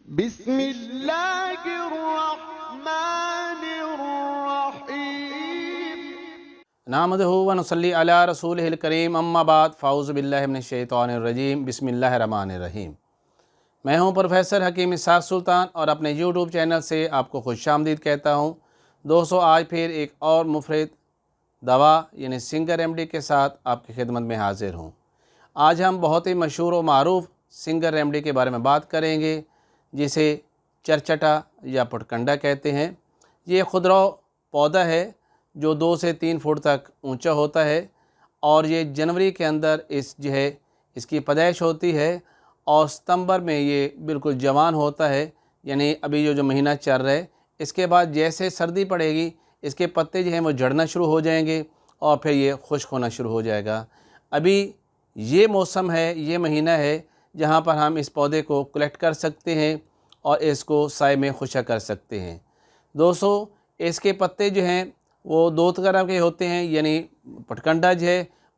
بسم اللہ الرحمن الرحیم نحمدہ و نصلی علی رسولہ الکریم، اما بعد، فاعوذ باللہ من الشیطان الرجیم، بسم اللہ الرحمن الرحیم۔ میں ہوں پروفیسر حکیم اسحاق سلطان اور اپنے یوٹیوب چینل سے آپ کو خوش آمدید کہتا ہوں۔ دوستو، آج پھر ایک اور مفید دوا یعنی سنگر ریمیڈی کے ساتھ آپ کی خدمت میں حاضر ہوں۔ آج ہم بہت ہی مشہور و معروف سنگر ریمیڈی کے بارے میں بات کریں گے، جسے چرچٹا یا پٹھکنڈہ کہتے ہیں۔ یہ خضرا پودا ہے جو 2 سے 3 فٹ تک اونچا ہوتا ہے، اور یہ جنوری کے اندر اس کی پیدائش ہوتی ہے، اور ستمبر میں یہ بالکل جوان ہوتا ہے، یعنی ابھی جو مہینہ چل رہا ہے۔ اس کے بعد جیسے سردی پڑے گی، اس کے پتے وہ جھڑنا شروع ہو جائیں گے، اور پھر یہ خشک ہونا شروع ہو جائے گا۔ ابھی یہ موسم ہے، یہ مہینہ ہے جہاں پر ہم اس پودے کو کلیکٹ کر سکتے ہیں اور اس کو سائے میں خشک کر سکتے ہیں۔ دوستو، اس کے پتے ہیں وہ 2 طرح کے ہوتے ہیں، یعنی پٹھکنڈہ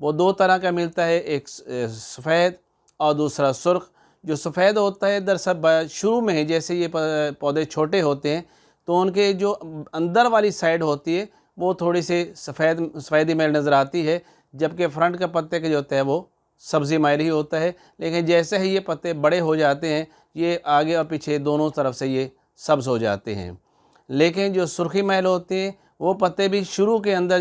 وہ 2 طرح کا ملتا ہے، ایک سفید اور دوسرا سرخ۔ جو سفید ہوتا ہے دراصل شروع میں جیسے یہ پودے چھوٹے ہوتے ہیں تو ان کے جو اندر والی سائڈ ہوتی ہے وہ تھوڑی سی سفیدی میل نظر آتی ہے، جبکہ فرنٹ کا پتے کے جو ہوتا ہے وہ سبزی مائل ہی ہوتا ہے۔ لیکن جیسے ہی یہ پتے بڑے ہو جاتے ہیں، یہ آگے اور پیچھے دونوں طرف سے یہ سبز ہو جاتے ہیں۔ لیکن جو سرخی میل ہوتے ہیں وہ پتے بھی شروع کے اندر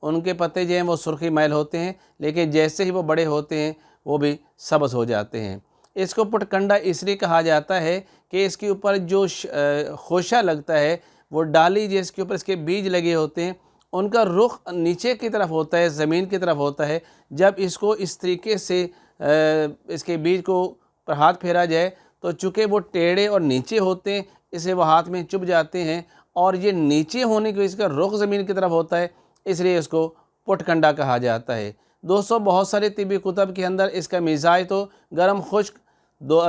ان کے پتے وہ سرخی میل ہوتے ہیں، لیکن جیسے ہی وہ بڑے ہوتے ہیں وہ بھی سبز ہو جاتے ہیں۔ اس کو پٹھکنڈہ اس لیے کہا جاتا ہے کہ اس کے اوپر جو خوشہ لگتا ہے، وہ ڈالی جس کے اوپر اس کے بیج لگے ہوتے ہیں، ان کا رخ نیچے کی طرف ہوتا ہے، زمین کی طرف ہوتا ہے۔ جب اس کو اس طریقے سے اس کے بیج کو پر ہاتھ پھیرا جائے تو چونکہ وہ ٹیڑھے اور نیچے ہوتے ہیں، اسے وہ ہاتھ میں چبھ جاتے ہیں، اور یہ نیچے ہونے کی اس کا رخ زمین کی طرف ہوتا ہے، اس لیے اس کو پٹھکنڈہ کہا جاتا ہے۔ دوستو، بہت سارے طبی کتب کے اندر اس کا مزاج تو گرم خشک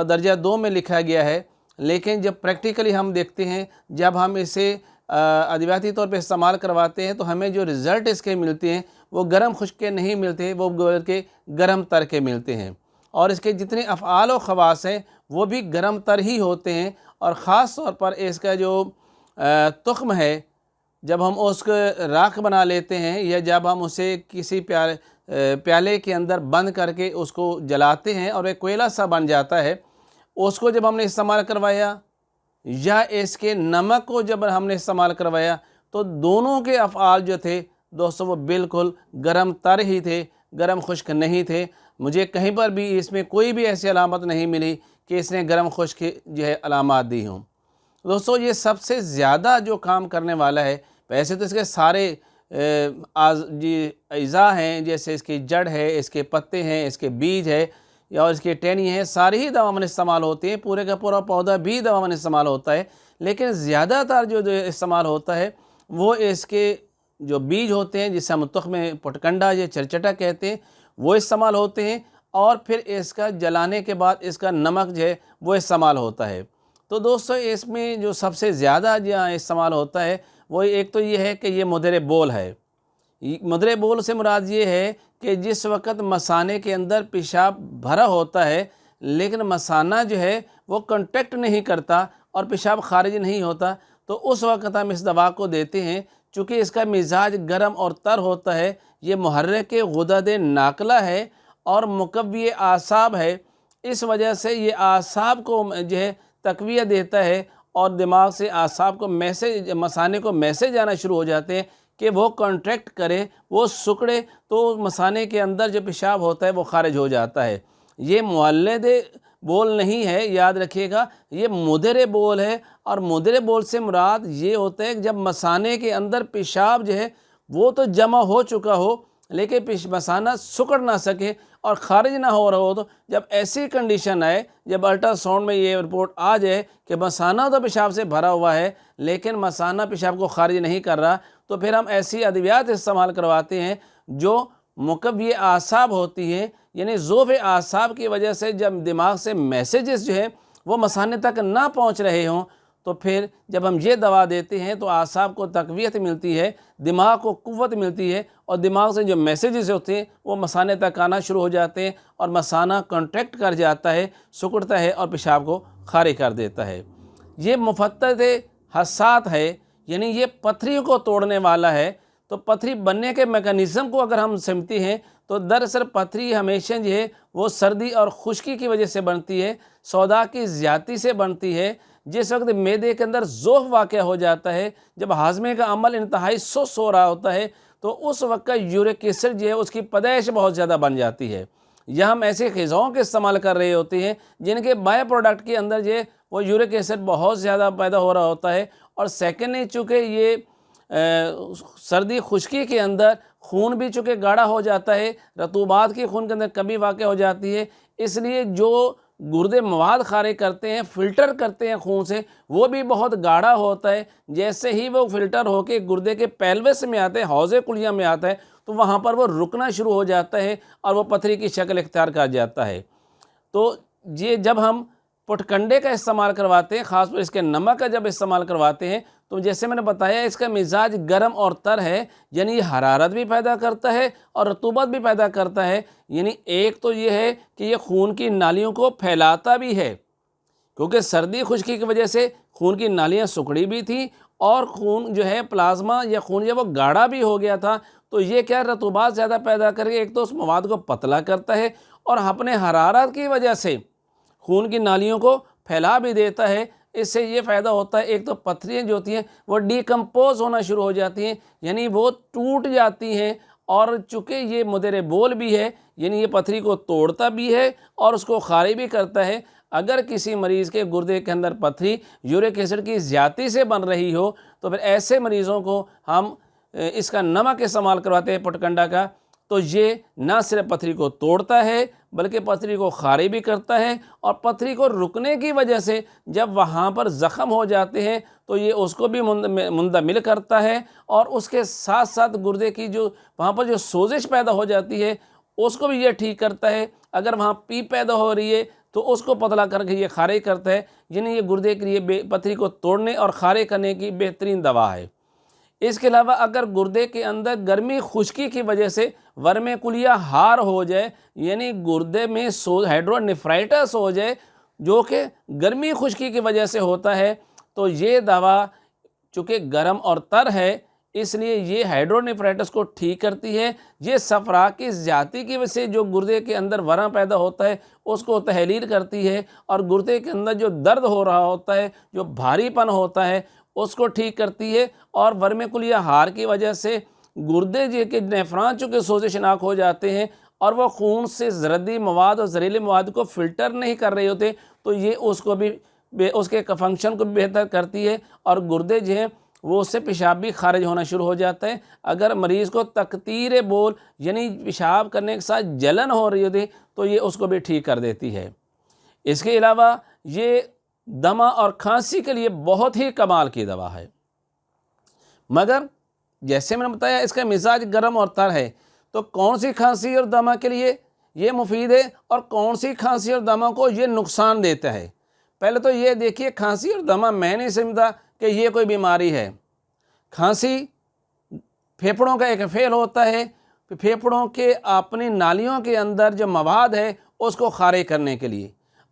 درجہ 2 میں لکھا گیا ہے، لیکن جب پریکٹیکلی ہم دیکھتے ہیں، جب ہم اسے ادویاتی طور پہ استعمال کرواتے ہیں تو ہمیں جو رزلٹ اس کے ملتے ہیں وہ گرم خشک کے نہیں ملتے، وہ بلکہ گرم تر کے ملتے ہیں، اور اس کے جتنے افعال و خواص ہیں وہ بھی گرم تر ہی ہوتے ہیں۔ اور خاص طور پر اس کا جو تخم ہے، جب ہم اس کو راکھ بنا لیتے ہیں یا جب ہم اسے کسی پیالے کے اندر بند کر کے اس کو جلاتے ہیں اور ایک کوئلہ سا بن جاتا ہے، اس کو جب ہم نے استعمال کروایا یا اس کے نمک کو جب ہم نے استعمال کروایا تو دونوں کے افعال جو تھے دوستو وہ بالکل گرم تر ہی تھے، گرم خشک نہیں تھے۔ مجھے کہیں پر بھی اس میں کوئی بھی ایسی علامت نہیں ملی کہ اس نے گرم خشک علامات دی ہوں۔ دوستو، یہ سب سے زیادہ جو کام کرنے والا ہے، ویسے تو اس کے سارے اجزاء ہیں، جیسے اس کی جڑ ہے، اس کے پتے ہیں، اس کے بیج ہے یا اس کی ٹہنی ہے، ساری ہی دوا میں استعمال ہوتی ہیں، پورے کا پورا پودا بھی دوا میں استعمال ہوتا ہے، لیکن زیادہ تر جو استعمال ہوتا ہے وہ اس کے جو بیج ہوتے ہیں، جسے ہم تخم پٹھکنڈہ یا چرچٹا کہتے ہیں، وہ استعمال ہوتے ہیں، اور پھر اس کا جلانے کے بعد اس کا نمک وہ استعمال ہوتا ہے۔ تو دوستو، اس میں جو سب سے زیادہ استعمال ہوتا ہے وہ ایک تو یہ ہے کہ یہ مدر بول ہے۔ مدر بول سے مراد یہ ہے کہ جس وقت مثانے کے اندر پیشاب بھرا ہوتا ہے لیکن مثانہ وہ کنٹیکٹ نہیں کرتا اور پیشاب خارج نہیں ہوتا، تو اس وقت ہم اس دوا کو دیتے ہیں۔ چونکہ اس کا مزاج گرم اور تر ہوتا ہے، یہ محرک غدد ناقلہ ہے اور مقوی اعصاب ہے، اس وجہ سے یہ اعصاب کو تقویہ دیتا ہے، اور دماغ سے اعصاب کو مثانے کو میسیج جانا شروع ہو جاتے ہیں کہ وہ کانٹریکٹ کرے، وہ سکڑے، تو مثانے کے اندر جو پیشاب ہوتا ہے وہ خارج ہو جاتا ہے۔ یہ مولد بول نہیں ہے، یاد رکھیے گا، یہ مدر بول ہے، اور مدر بول سے مراد یہ ہوتا ہے کہ جب مثانے کے اندر پیشاب وہ تو جمع ہو چکا ہو لیکن مثانہ سکڑ نہ سکے اور خارج نہ ہو رہا ہو، تو جب ایسی کنڈیشن آئے، جب الٹرا ساؤنڈ میں یہ رپورٹ آ جائے کہ مثانہ تو پیشاب سے بھرا ہوا ہے لیکن مثانہ پیشاب کو خارج نہیں کر رہا، تو پھر ہم ایسی ادویات استعمال کرواتے ہیں جو مقوی اعصاب ہوتی ہیں، یعنی ضعف اعصاب کی وجہ سے جب دماغ سے میسیجز وہ مثانے تک نہ پہنچ رہے ہوں، تو پھر جب ہم یہ دوا دیتے ہیں تو اعصاب کو تقویت ملتی ہے، دماغ کو قوت ملتی ہے، اور دماغ سے جو میسیجز ہوتے ہیں وہ مثانے تک آنا شروع ہو جاتے ہیں، اور مثانہ کنٹریکٹ کر جاتا ہے، سکڑتا ہے اور پیشاب کو خارج کر دیتا ہے۔ یہ مفتت حسات ہے، یعنی یہ پتھری کو توڑنے والا ہے۔ تو پتھری بننے کے میکانزم کو اگر ہم سمجھتے ہیں تو دراصل پتھری ہمیشہ جو ہے وہ سردی اور خشکی کی وجہ سے بنتی ہے، سودا کی زیادتی سے بنتی ہے۔ جس وقت معدے کے اندر ذوف واقع ہو جاتا ہے، جب ہاضمے کا عمل انتہائی سست ہو رہا ہوتا ہے، تو اس وقت یورک ایسڈ جو ہے اس کی پیدائش بہت زیادہ بن جاتی ہے۔ یا ہم ایسے غذاؤں کے استعمال کر رہے ہوتے ہیں جن کے بائی پروڈکٹ کے اندر جو ہے وہ یورک ایسڈ بہت زیادہ پیدا ہو رہا ہوتا ہے، اور سیکنڈلی چونکہ یہ سردی خشکی کے اندر خون بھی چونکہ گاڑھا ہو جاتا ہے، رطوبات کی خون کے اندر کمی واقع ہو جاتی ہے، اس لیے جو گردے مواد خارج کرتے ہیں، فلٹر کرتے ہیں خون سے، وہ بھی بہت گاڑھا ہوتا ہے۔ جیسے ہی وہ فلٹر ہو کے گردے کے پیلوس میں آتے ہیں، حوض کلیہ میں آتا ہے، تو وہاں پر وہ رکنا شروع ہو جاتا ہے اور وہ پتھری کی شکل اختیار کر جاتا ہے۔ تو یہ جب ہم پٹھکنڈے کا استعمال کرواتے ہیں، خاص طور اس کے نمک کا جب استعمال کرواتے ہیں، تو جیسے میں نے بتایا اس کا مزاج گرم اور تر ہے، یعنی یہ حرارت بھی پیدا کرتا ہے اور رطوبت بھی پیدا کرتا ہے۔ یعنی ایک تو یہ ہے کہ یہ خون کی نالیوں کو پھیلاتا بھی ہے، کیونکہ سردی خشکی کی وجہ سے خون کی نالیاں سکڑی بھی تھیں اور خون جو ہے پلازما یا خون وہ گاڑھا بھی ہو گیا تھا، تو یہ کیا رطوبات زیادہ پیدا کر کے ایک تو اس مواد کو پتلا کرتا ہے اور اپنے حرارت کی وجہ سے خون کی نالیوں کو پھیلا بھی دیتا ہے۔ اس سے یہ فائدہ ہوتا ہے، ایک تو پتھریاں جو ہوتی ہیں وہ ڈیکمپوز ہونا شروع ہو جاتی ہیں، یعنی وہ ٹوٹ جاتی ہیں، اور چونکہ یہ مدر بول بھی ہے، یعنی یہ پتھری کو توڑتا بھی ہے اور اس کو خارج بھی کرتا ہے۔ اگر کسی مریض کے گردے کے اندر پتھری یورک ایسڈ کی زیادتی سے بن رہی ہو، تو پھر ایسے مریضوں کو ہم اس کا نمک استعمال کرواتے ہیں پٹھکنڈہ کا، تو یہ نہ صرف پتھری کو توڑتا ہے بلکہ پتھری کو خارج بھی کرتا ہے، اور پتھری کو رکنے کی وجہ سے جب وہاں پر زخم ہو جاتے ہیں تو یہ اس کو بھی منجمد کرتا ہے، اور اس کے ساتھ ساتھ گردے کی جو وہاں پر جو سوزش پیدا ہو جاتی ہے اس کو بھی یہ ٹھیک کرتا ہے۔ اگر وہاں پیپ پیدا ہو رہی ہے تو اس کو پتلا کر کے یہ خارج کرتا ہے، یعنی یہ گردے کے لیے پتھری کو توڑنے اور خارج کرنے کی بہترین دوا ہے۔ اس کے علاوہ اگر گردے کے اندر گرمی خشکی کی وجہ سے ورم کلیہ ہار ہو جائے، یعنی گردے میں ہائیڈرونیفرائٹس ہو جائے جو کہ گرمی خشکی کی وجہ سے ہوتا ہے، تو یہ دوا چونکہ گرم اور تر ہے اس لیے یہ ہائیڈرونیفرائٹس کو ٹھیک کرتی ہے۔ یہ صفرا کی زیادتی کی وجہ سے جو گردے کے اندر ورم پیدا ہوتا ہے اس کو تحلیل کرتی ہے، اور گردے کے اندر جو درد ہو رہا ہوتا ہے، جو بھاری پن ہوتا ہے، اس کو ٹھیک کرتی ہے، اور ورم کلیہ ہار کی وجہ سے گردے جی کے نیفران چونکہ سوزشناک ہو جاتے ہیں اور وہ خون سے زردی مواد اور زہریلے مواد کو فلٹر نہیں کر رہے ہوتے، تو یہ اس کو بھی اس کے فنکشن کو بھی بہتر کرتی ہے، اور گردے جو ہیں وہ اس سے پیشاب بھی خارج ہونا شروع ہو جاتا ہے۔ اگر مریض کو تقطیر بول یعنی پیشاب کرنے کے ساتھ جلن ہو رہی ہوتی تو یہ اس کو بھی ٹھیک کر دیتی ہے۔ اس کے علاوہ یہ دمہ اور کھانسی کے لیے بہت ہی کمال کی دوا ہے، مگر جیسے میں نے بتایا اس کا مزاج گرم اور تر ہے، تو کون سی کھانسی اور دمہ کے لیے یہ مفید ہے اور کون سی کھانسی اور دمہ کو یہ نقصان دیتا ہے؟ پہلے تو یہ دیکھیے، کھانسی اور دمہ میں نہیں سمجھتا کہ یہ کوئی بیماری ہے۔ کھانسی پھیپھڑوں کا ایک فعل ہوتا ہے، پھیپھڑوں کے اپنی نالیوں کے اندر جو مواد ہے اس کو خارج کرنے کے لیے،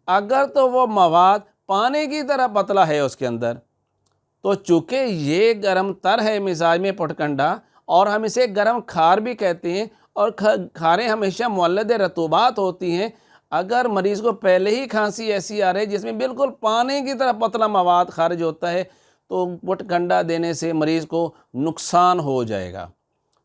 اگر تو وہ مواد پانی کی طرح پتلا ہے اس کے اندر، تو چونکہ یہ گرم تر ہے مزاج میں پٹھکنڈہ، اور ہم اسے گرم کھار بھی کہتے ہیں، اور کھاریں ہمیشہ مولد رطوبات ہوتی ہیں، اگر مریض کو پہلے ہی کھانسی ایسی آ رہی ہے جس میں بالکل پانی کی طرح پتلا مواد خارج ہوتا ہے، تو پٹھکنڈہ دینے سے مریض کو نقصان ہو جائے گا۔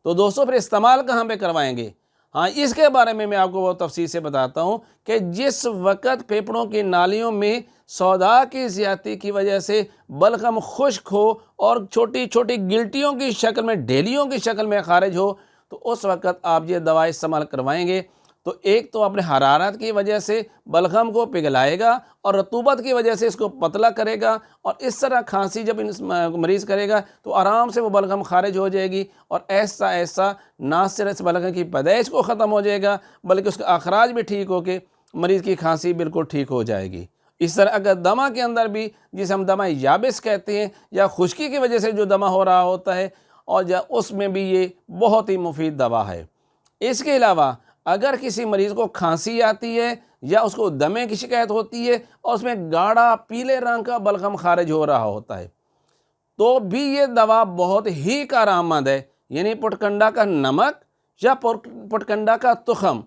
تو دوستو پھر استعمال کہاں پہ کروائیں گے؟ ہاں، اس کے بارے میں آپ کو وہ تفصیل سے بتاتا ہوں کہ جس وقت پھیپھڑوں کی نالیوں میں سودا کی زیادتی کی وجہ سے بلغم خشک ہو اور چھوٹی چھوٹی گلٹیوں کی شکل میں، ڈھیلیوں کی شکل میں خارج ہو، تو اس وقت آپ یہ دوا استعمال کروائیں گے، تو ایک تو اپنے حرارت کی وجہ سے بلغم کو پگھلائے گا اور رطوبت کی وجہ سے اس کو پتلا کرے گا، اور اس طرح کھانسی جب مریض کرے گا تو آرام سے وہ بلغم خارج ہو جائے گی، اور ایسا ایسا نہ صرف اس بلغم کی پیدائش کو ختم ہو جائے گا بلکہ اس کا اخراج بھی ٹھیک ہو کے مریض کی کھانسی بالکل ٹھیک ہو جائے گی۔ اس طرح اگر دمہ کے اندر بھی، جسے ہم دمہ یابس کہتے ہیں، یا خشکی کی وجہ سے جو دمہ ہو رہا ہوتا ہے، اور اس میں بھی یہ بہت ہی مفید دوا ہے۔ اس کے علاوہ اگر کسی مریض کو کھانسی آتی ہے یا اس کو دمے کی شکایت ہوتی ہے اور اس میں گاڑھا پیلے رنگ کا بلغم خارج ہو رہا ہوتا ہے، تو بھی یہ دوا بہت ہی کارآمد ہے، یعنی پٹھکنڈہ کا نمک یا پٹھکنڈہ کا تخم۔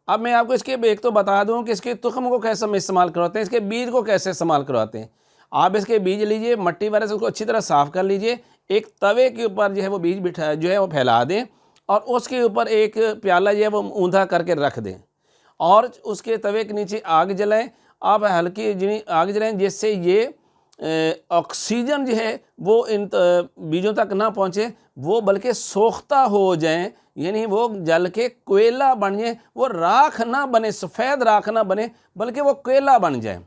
اب میں آپ کو اس کے ایک تو بتا دوں کہ اس کے تخم کو کیسے ہم استعمال کرواتے ہیں، اس کے بیج کو کیسے استعمال کرواتے ہیں۔ آپ اس کے بیج لیجئے، مٹی وغیرہ سے اس کو اچھی طرح صاف کر لیجئے، ایک توے کے اوپر جو ہے وہ بیج وہ پھیلا دیں اور اس کے اوپر ایک پیالہ جو ہے وہ اوندا کر کے رکھ دیں اور اس کے توے کے نیچے آگ جلائیں۔ آپ ہلکی آگ جلائیں جس سے یہ آکسیجن جو ہے وہ ان بیجوں تک نہ پہنچے، وہ بلکہ سوختہ ہو جائیں، یعنی وہ جل کے کوئلہ بن جائیں، وہ راکھ نہ بنے، سفید راکھ نہ بنے بلکہ وہ کوئلہ بن جائیں۔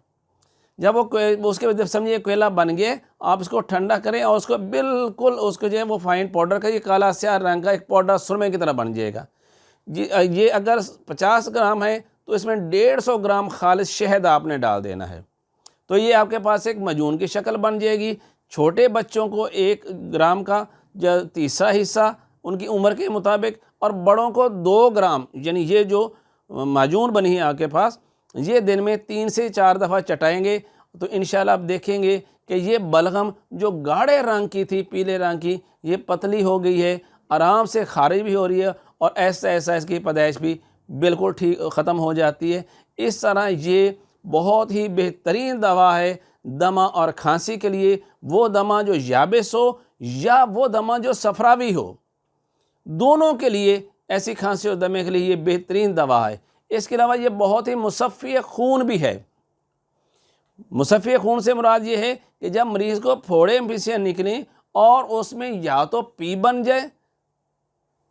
جب وہ اس کے جب سمجھیے کوئلہ بن گئے، آپ اس کو ٹھنڈا کریں اور اس کو بالکل اس کو جو ہے وہ فائن پاؤڈر کا یہ کالا سیاہ رنگ کا ایک پاؤڈر سرمے کی طرح بن جائے گا۔ یہ اگر 50 گرام ہے تو اس میں 150 گرام خالص شہد آپ نے ڈال دینا ہے، تو یہ آپ کے پاس ایک معجون کی شکل بن جائے گی۔ چھوٹے بچوں کو 1 گرام کا تیسرا حصہ ان کی عمر کے مطابق، اور بڑوں کو 2 گرام، یعنی یہ جو معجون بنی ہے آپ کے پاس، یہ دن میں 3 سے 4 دفعہ چٹائیں گے تو انشاءاللہ آپ دیکھیں گے کہ یہ بلغم جو گاڑھے رنگ کی تھی، پیلے رنگ کی، یہ پتلی ہو گئی ہے، آرام سے خارج بھی ہو رہی ہے اور ایسا اس کی پیدائش بھی بالکل ٹھیک ختم ہو جاتی ہے۔ اس طرح یہ بہت ہی بہترین دوا ہے دمہ اور کھانسی کے لیے، وہ دمہ جو یابس ہو یا وہ دمہ جو صفراوی ہو، دونوں کے لیے ایسی کھانسی اور دمے کے لیے یہ بہترین دوا ہے۔ اس کے علاوہ یہ بہت ہی مصفی خون بھی ہے۔ مصفی خون سے مراد یہ ہے کہ جب مریض کو پھوڑے پھنسیاں نکلیں اور اس میں یا تو پی بن جائے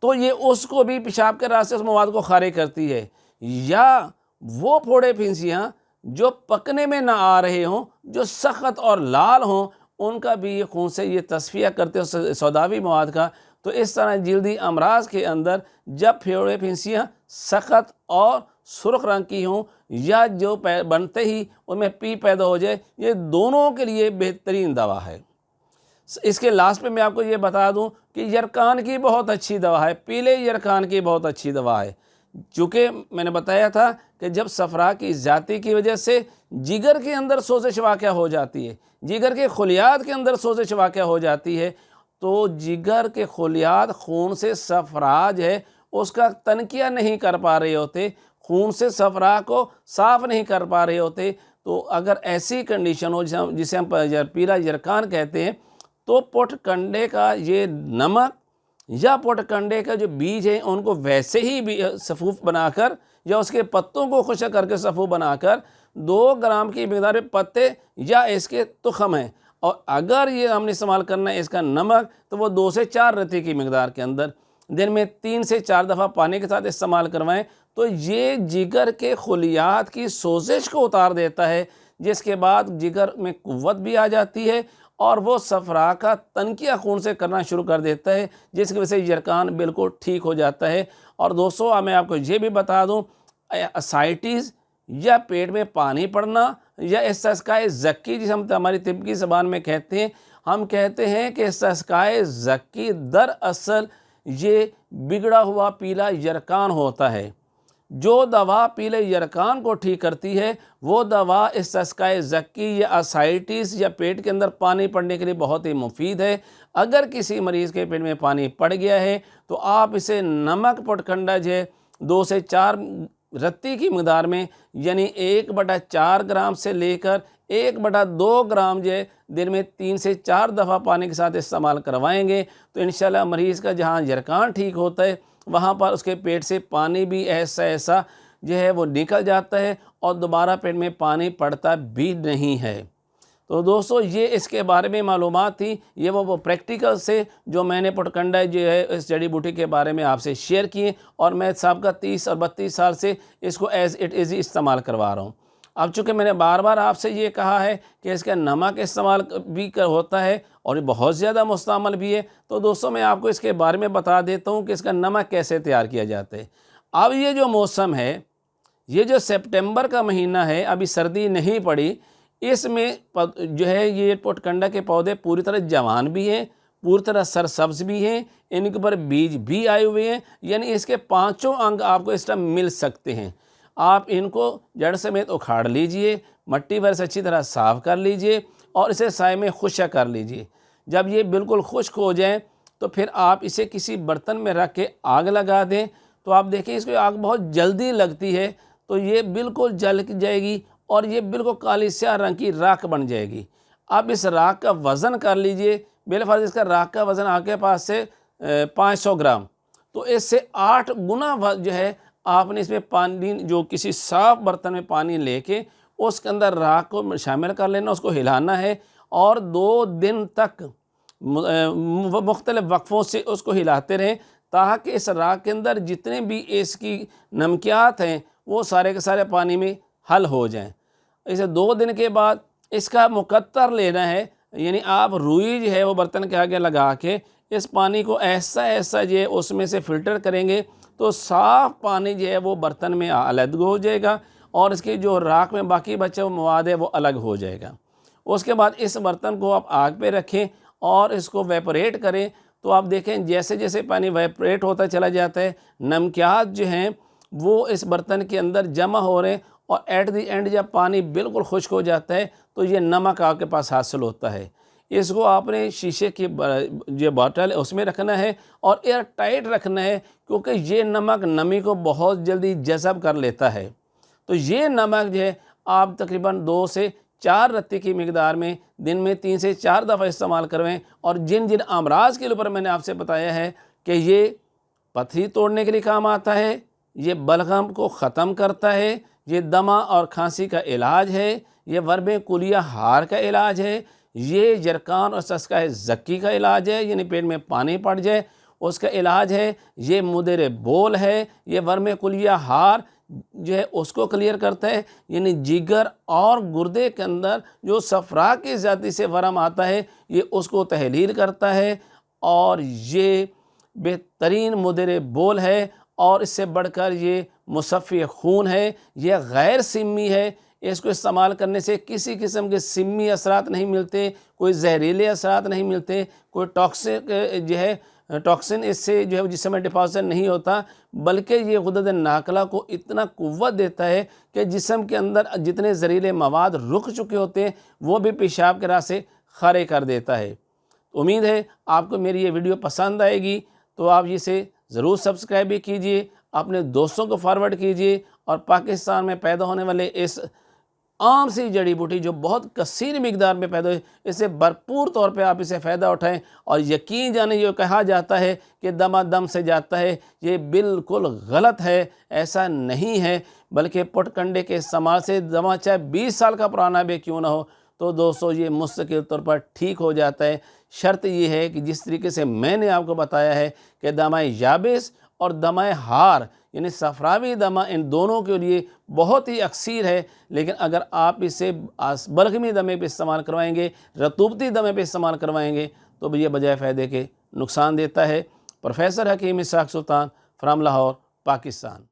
تو یہ اس کو بھی پیشاب کے راستے اس مواد کو خارج کرتی ہے، یا وہ پھوڑے پھنسیاں جو پکنے میں نہ آ رہے ہوں، جو سخت اور لال ہوں، ان کا بھی یہ خون سے یہ تصفیہ کرتے ہیں سوداوی مواد کا۔ تو اس طرح جلدی امراض کے اندر جب پھوڑے پھنسیاں سخت اور سرخ رنگ کی ہوں یا جو بنتے ہی ان میں پی پیدا ہو جائے، یہ دونوں کے لیے بہترین دوا ہے۔ اس کے لاسٹ پہ میں آپ کو یہ بتا دوں کہ یرکان کی بہت اچھی دوا ہے، پیلے یرکان کی بہت اچھی دوا ہے، چونکہ میں نے بتایا تھا کہ جب صفرا کی زیادتی کی وجہ سے جگر کے اندر سوزش واقع ہو جاتی ہے، جگر کے خلیات کے اندر سوزش واقع ہو جاتی ہے، تو جگر کے خلیات خون سے صفرا ہے اس کا تنکیہ نہیں کر پا رہے ہوتے، خون سے صفرا کو صاف نہیں کر پا رہے ہوتے، تو اگر ایسی کنڈیشن ہو جسے ہم پیلا یرکان کہتے ہیں، تو پٹھکنڈے کا یہ نمک یا پٹھکنڈے کا جو بیج ہے ان کو ویسے ہی صفوف بنا کر یا اس کے پتوں کو خشک کر کے صفوف بنا کر 2 گرام کی مقدار میں پتے یا اس کے تخم ہیں، اور اگر یہ ہم نے استعمال کرنا ہے اس کا نمک تو وہ 2 سے 4 رتی کی مقدار کے اندر دن میں 3 سے 4 دفعہ پانی کے ساتھ استعمال کروائیں، تو یہ جگر کے خلیات کی سوزش کو اتار دیتا ہے، جس کے بعد جگر میں قوت بھی آ جاتی ہے اور وہ صفرا کا تنکیہ خون سے کرنا شروع کر دیتا ہے، جس کی وجہ سے یرکان بالکل ٹھیک ہو جاتا ہے۔ اور دوستو میں آپ کو یہ بھی بتا دوں، اسائٹس یا پیٹ میں پانی پڑنا یا استسقائے زکی جسے ہم ہماری طب کی زبان میں کہتے ہیں، ہم کہتے ہیں کہ استسقائے زکی دراصل یہ بگڑا ہوا پیلا یرکان ہوتا ہے۔ جو دوا پیلے یرکان کو ٹھیک کرتی ہے وہ دوا استسقائے زکی یا اسائٹس یا پیٹ کے اندر پانی پڑنے کے لیے بہت ہی مفید ہے۔ اگر کسی مریض کے پیٹ میں پانی پڑ گیا ہے تو آپ اسے نمک پٹھکنڈہ جو ہے 2 سے 4 رتی کی مقدار میں، یعنی 1/4 گرام سے لے کر 1/2 گرام جو ہے دن میں 3 سے 4 دفعہ پانی کے ساتھ استعمال کروائیں گے تو انشاءاللہ مریض کا جہاں یرکان ٹھیک ہوتا ہے وہاں پر اس کے پیٹ سے پانی بھی ایسا جو ہے وہ نکل جاتا ہے اور دوبارہ پیٹ میں پانی پڑتا بھی نہیں ہے۔ تو دوستو یہ اس کے بارے میں معلومات تھی، یہ وہ پریکٹیکل سے جو میں نے پٹھکنڈہ جو ہے اس جڑی بوٹی کے بارے میں آپ سے شیئر کیے، اور میں سابقہ 30 اور 32 سال سے اس کو ایز اٹ از استعمال کروا رہا ہوں۔ اب چونکہ میں نے بار بار آپ سے یہ کہا ہے کہ اس کا نمک استعمال بھی ہوتا ہے اور یہ بہت زیادہ مستعمل بھی ہے، تو دوستو میں آپ کو اس کے بارے میں بتا دیتا ہوں کہ اس کا نمک کیسے تیار کیا جاتا ہے۔ اب یہ جو موسم ہے، یہ جو سپٹمبر کا مہینہ ہے، ابھی سردی نہیں پڑی، اس میں جو ہے یہ پٹھکنڈہ کے پودے پوری طرح جوان بھی ہیں، پوری طرح سرسبز بھی ہیں، ان کے اوپر بیج بھی آئے ہوئے ہیں، یعنی اس کے 5 انگ آپ کو اس ٹائم مل سکتے ہیں۔ آپ ان کو جڑ سمیت اکھاڑ لیجئے، مٹی وغیرہ سے اچھی طرح صاف کر لیجئے اور اسے سائے میں خشک کر لیجئے۔ جب یہ بالکل خشک ہو جائیں تو پھر آپ اسے کسی برتن میں رکھ کے آگ لگا دیں۔ تو آپ دیکھیں اس کو آگ بہت جلدی لگتی ہے، تو یہ بالکل جل جائے گی اور یہ بالکل کالی سیاہ رنگ کی راکھ بن جائے گی۔ اب اس راکھ کا وزن کر لیجئے، بالفرض اس کا راکھ کا وزن آپ کے پاس سے 500 گرام، تو اس سے 8 گنا جو ہے آپ نے اس میں پانی، جو کسی صاف برتن میں پانی لے کے اس کے اندر راکھ کو شامل کر لینا، اس کو ہلانا ہے اور 2 دن تک مختلف وقفوں سے اس کو ہلاتے رہیں تاکہ اس راکھ کے اندر جتنے بھی اس کی نمکیات ہیں وہ سارے کے سارے پانی میں حل ہو جائیں۔ اسے 2 دن کے بعد اس کا مقطر لینا ہے، یعنی آپ روئی جو ہے وہ برتن کے آگے لگا کے اس پانی کو ایسا ایسا جو ہے اس میں سے فلٹر کریں گے تو صاف پانی جو ہے وہ برتن میں علیحدہ ہو جائے گا اور اس کی جو راکھ میں باقی بچے ہوئے مواد ہے وہ الگ ہو جائے گا۔ اس کے بعد اس برتن کو آپ آگ پہ رکھیں اور اس کو ویپوریٹ کریں، تو آپ دیکھیں جیسے جیسے پانی ویپوریٹ ہوتا چلا جاتا ہے، نمکیات جو ہیں وہ اس برتن کے اندر جمع ہو رہے ہیں اور ایٹ دی اینڈ جب پانی بالکل خشک ہو جاتا ہے تو یہ نمک آپ کے پاس حاصل ہوتا ہے۔ اس کو آپ نے شیشے کی جو باٹل ہے اس میں رکھنا ہے اور ایئر ٹائٹ رکھنا ہے، کیونکہ یہ نمک نمی کو بہت جلدی جذب کر لیتا ہے۔ تو یہ نمک جو ہے آپ تقریباً 2 سے 4 رتی کی مقدار میں دن میں 3 سے 4 دفعہ استعمال کرویں، اور جن جن امراض کے اوپر میں نے آپ سے بتایا ہے کہ یہ پتھری توڑنے کے لیے کام آتا ہے، یہ بلغم کو ختم کرتا ہے، یہ دمہ اور کھانسی کا علاج ہے، یہ ورم کلیہ ہار کا علاج ہے، یہ جرکان اور سسکہ زکی کا علاج ہے، یعنی پیٹ میں پانی پڑ جائے اس کا علاج ہے، یہ مدر بول ہے، یہ ورم کلیہ ہار جو ہے اس کو کلیئر کرتا ہے، یعنی جگر اور گردے کے اندر جو صفرا کی زیادتی سے ورم آتا ہے یہ اس کو تحلیل کرتا ہے، اور یہ بہترین مدر بول ہے، اور اس سے بڑھ کر یہ مصفی خون ہے، یہ غیر سمی ہے۔ اس کو استعمال کرنے سے کسی قسم کے سمی اثرات نہیں ملتے، کوئی زہریلے اثرات نہیں ملتے، کوئی ٹاکسن اس سے جو ہے جسم میں ڈپازٹ نہیں ہوتا، بلکہ یہ غدد ناقلہ کو اتنا قوت دیتا ہے کہ جسم کے اندر جتنے زہریلے مواد رک چکے ہوتے ہیں وہ بھی پیشاب کے راستے خارج کر دیتا ہے۔ امید ہے آپ کو میری یہ ویڈیو پسند آئے گی، تو آپ اسے ضرور سبسکرائب بھی کیجئے، اپنے دوستوں کو فارورڈ کیجئے، اور پاکستان میں پیدا ہونے والے اس عام سی جڑی بوٹی جو بہت کثیر مقدار میں پیدا ہوئی، اس سے بھرپور طور پہ آپ اسے فائدہ اٹھائیں، اور یقین جانیں یہ کہا جاتا ہے کہ دمہ دم سے جاتا ہے، یہ بالکل غلط ہے، ایسا نہیں ہے، بلکہ پٹھکنڈے کے استعمال سے دمہ چاہے 20 سال کا پرانا بھی کیوں نہ ہو تو دوستو یہ مستقل طور پر ٹھیک ہو جاتا ہے۔ شرط یہ ہے کہ جس طریقے سے میں نے آپ کو بتایا ہے کہ دمہ یابس اور دمہ ہار یعنی صفراوی دمہ ان دونوں کے لیے بہت ہی اکثیر ہے، لیکن اگر آپ اسے بلغمی دمے پہ استعمال کروائیں گے، رطوبتی دمے پہ استعمال کروائیں گے تو یہ بجائے فائدے کے نقصان دیتا ہے۔ پروفیسر حکیم اسحاق سلطان فرام لاہور، پاکستان۔